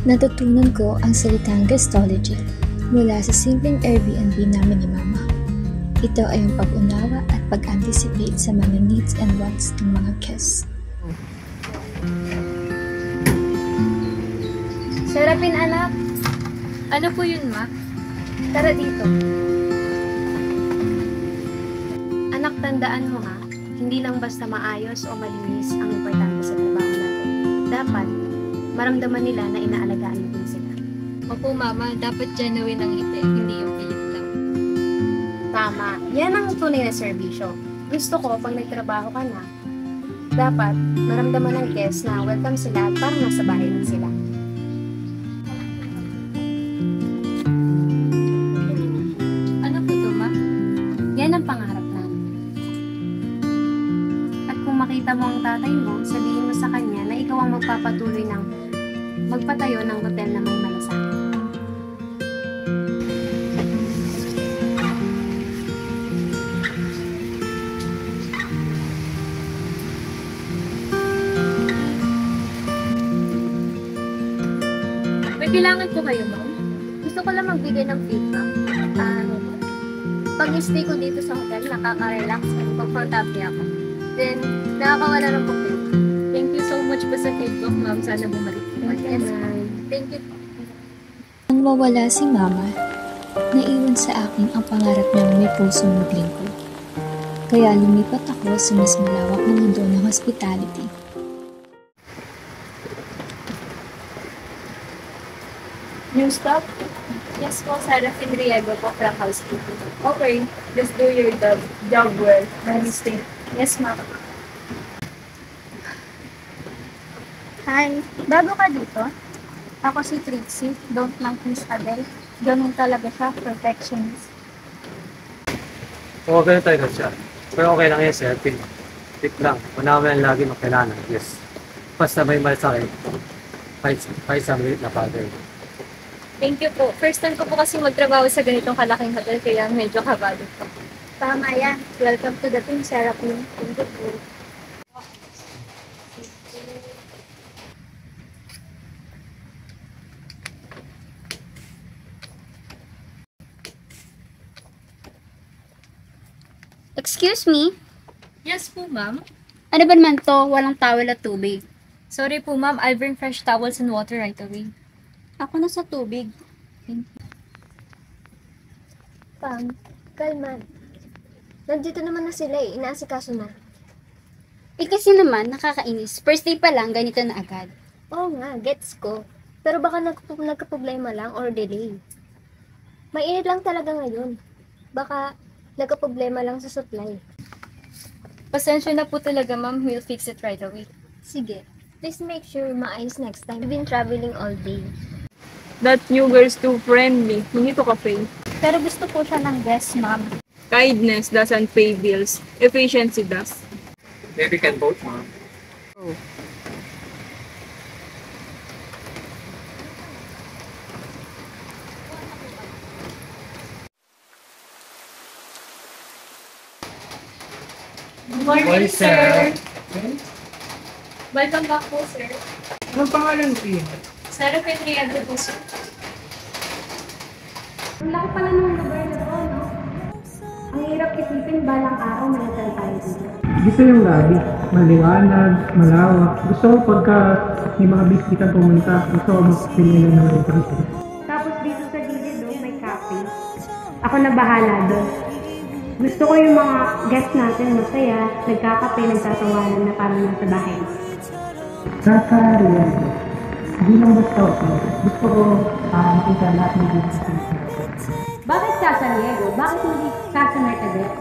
Natutunan ko ang salitang guestology mula sa simpleng Airbnb namin ni Mama. Ito ay ang pag-unawa at pag-anticipate sa mga needs and wants ng mga guests. Sarapin, anak. Ano po yun, Ma? Tara dito. Anak, tandaan mo ha, hindi lang basta maayos o malinis ang importante sa trabaho natin. Dapat, maramdaman nila na inaalagaan mo din sila. Opo, Mama. Dapat genuine ang ngiti, hindi yung pilit lang. Tama. Yan ang tunay na serbisyo. Gusto ko, pag nagtrabaho ka na, dapat maramdaman ng guest na welcome sila at parang nasa bahay din sila. Ano po to, Ma? Yan ang pangarap namin. At kung makita mo ang tatay mo, sabihin mo sa kanya na ikaw ang magpapatuloy ng magpatayo ng hotel na may malasakit. May kailangan po kayo, Ma'am? Gusto ko lang magbigay ng feedback. Pag-stay ko dito sa hotel, nakaka-relax at comfortable ako. Then, nakakawala ng problema. Thank you so much po sa feedback, Ma'am. Sana bumalik po. Yes, thank you. Nang mawala si Mama, naiwan sa akin ang pangarap niyang may pusong maglingkod. Kaya lumipat ako sa mas malawak na mundo ng hospitality. New stop? Yes po, Sarah Finriego po from housekeeping. Okay, just do your job well. Namaste. Yes, ma'am. Hi, bago ka dito? Ako si Trixie. Don't lang Miss Adele. Ganun talaga siya, perfectionist. Oo, ganun tayo siya. Pero okay lang yan, sir. Tip lang. Una mo yan lagi makilala. Yes. Basta may malasakit. Kahit sa maliit na bagay. Thank you po. First time ko po kasi magtrabaho sa ganitong kalaking hotel, kaya medyo kabado po. Tama yan. Welcome to the team, Sarah Queen. Thank you po. Excuse me? Yes po, ma'am. Ano ba naman to? Walang towel at tubig. Sorry po, ma'am. I'll bring fresh towels and water right away. Ako na sa tubig. Pam, kalma. Nandito naman na sila eh. Inaasikaso na. Eh kasi naman, nakakainis. First day pa lang, ganito na agad. Oo nga, gets ko. Pero baka nagka-problema lang or delay. Mainit lang talaga ngayon. Baka nagka-problema lang sa supply. Pasensya na po talaga, ma'am. We'll fix it right away. Sige, please make sure maayos next time. We've been traveling all day. That new girl's too friendly. Hindi to cafe. Pero gusto po siya ng guest, ma'am. Kindness doesn't pay bills. Efficiency does. Maybe can both, ma'am. Good morning, sir. Welcome back po, sir. Anong pangalan mo yun? Sarah Finriego po, sir. Ang laki pala ng lugar na to, no? Ang hirap isipin balang araw may hotel tayo dito. Dito yung lobby. Maliwanag, malawak. Gusto ko pagka may mga bisita pumunta, gusto ko mag-pili ng reference. Tapos dito sa gilid, may cafe. Ako na bahala doon. Gusto ko yung mga guests natin masaya, nagkakape, nagtatawanan na parang nasa bahay. Kaka-relax. Hindi lang basta ako. Gusto ko makita lahat ng bisita. Bakit ka San Diego? Bakit hindi ka sa Mercadet?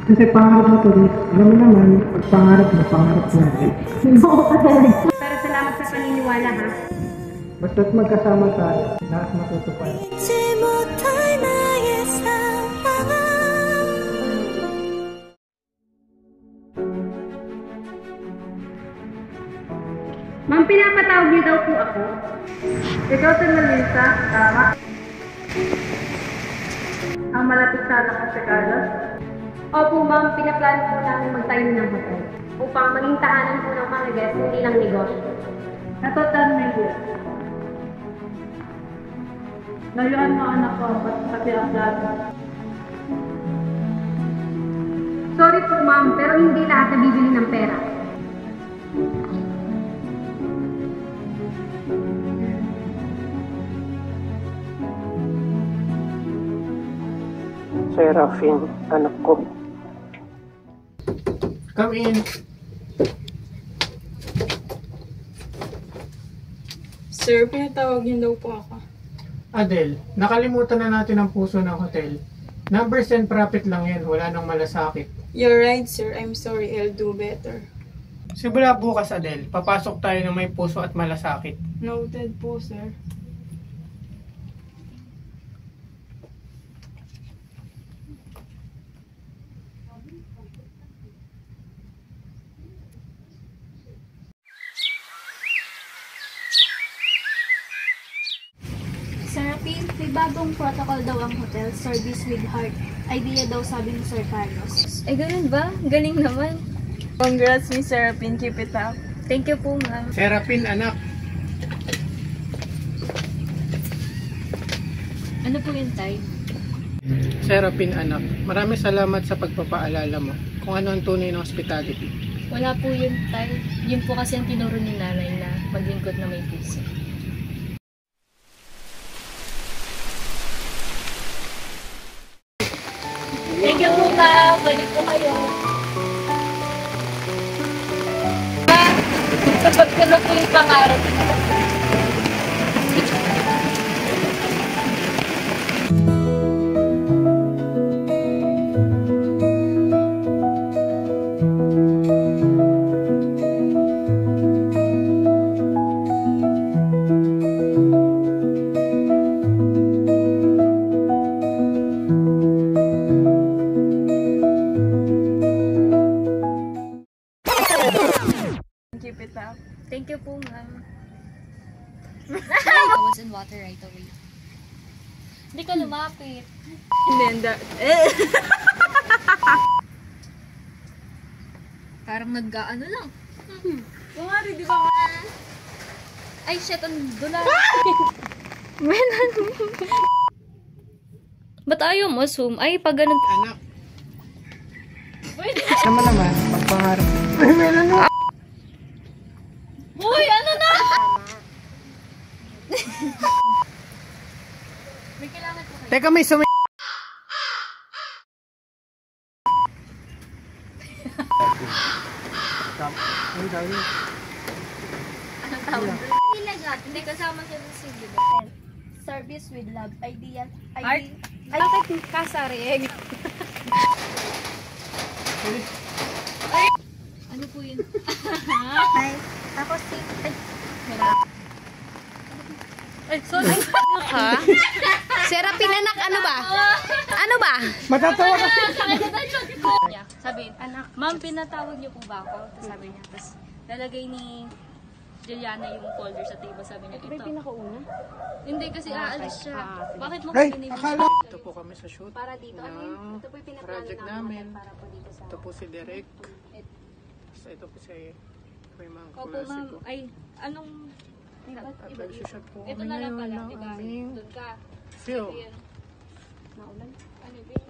Kasi pangarap mo tuloy. Alam mo naman, pag pangarap mo, pangarap natin. Oo ka talaga. Pero salamat sa paniniwala ha. Basta't magkasama tayo, lahat matutupad. Ma'am, pinapatawag niyo daw po ako. Ikaw si Melissa, tama? Ang malapit sana ka sa Carlos? Opo ma'am, pinaplano po namin magtayo ng hotel upang maging tahanan po ng mga guests, hindi lang negosyo. Natutal na yun. Layuan mo anak ko, pati ang dati. Sorry po ma'am, pero hindi lahat nabibili ng pera. Serafin, anak ko. Come in. Sir, pinatawag niyo daw po ako. Adel, nakalimutan na natin ang puso ng hotel. Numbers and profit lang yan, wala nang malasakit. You're right, sir. I'm sorry. I'll do better. Simula bukas, Adel, papasok tayo ng may puso at malasakit. Noted po, sir. Serapin, may bagong protocol daw ang hotel, service with heart. Idea daw sabi ni Sir Carlos. Ay, ganun ba? Galing naman. Congrats, Miss Serapin. Keep it up. Thank you po, ma'am. Serafin, anak. Ano po yun, Tay? Serafin, anak. Maraming salamat sa pagpapaalala mo kung ano ang tunay ng hospitality. Wala po yun, Tay. Yun po kasi ang tinuro ni nanay na maglingkod na may puso. Thank you po, ma'am. Balik po kayo. Kapag ka na po yung pangarap. Keep it up. Thank you po, ma'am. I was in water right away. Hindi ka lumapit. And then, Parang nag-ano lang. Kumari, di ba? Ay, shit, ang dula. Ba't ayaw mo, Zoom? Ay, pag ganun. Anak. Sama naman, pagpangarap. Ay, meron na. Uy, ano na? May kailangan po kayo. Teka, may sumi... Anong tawag? Hindi kasama sa sige ba? Service with love. Idea. Art? Ay, bakit kasareg? Ano po yun? Ay, tapos si... Ay, Sorry. Ha? Serapin, anak, ano ba? Ano ba? Matatawa ka. Sabi, anak, ma'am, pinatawag niyo po ba ako? Tapos sabi niya, tapos lalagay ni Juliana yung folder sa table. Sabi niya, ito. Pinakauna? Hindi kasi aalis siya. Bakit mo Ay, pinili? akala. Ito po kami sa shoot para dito. Ano yun? ng Ito po yung pinaplano project namin namin. para po dito sa... Ito po si Derek. Tapos ito po si may mga Opo, klase ma'am. ko. Ay, anong... At nagsushot po Ito kami na lang ngayon pala, ng diba? aming Doon ka. film. Yun. Naulan. Ano ba yun?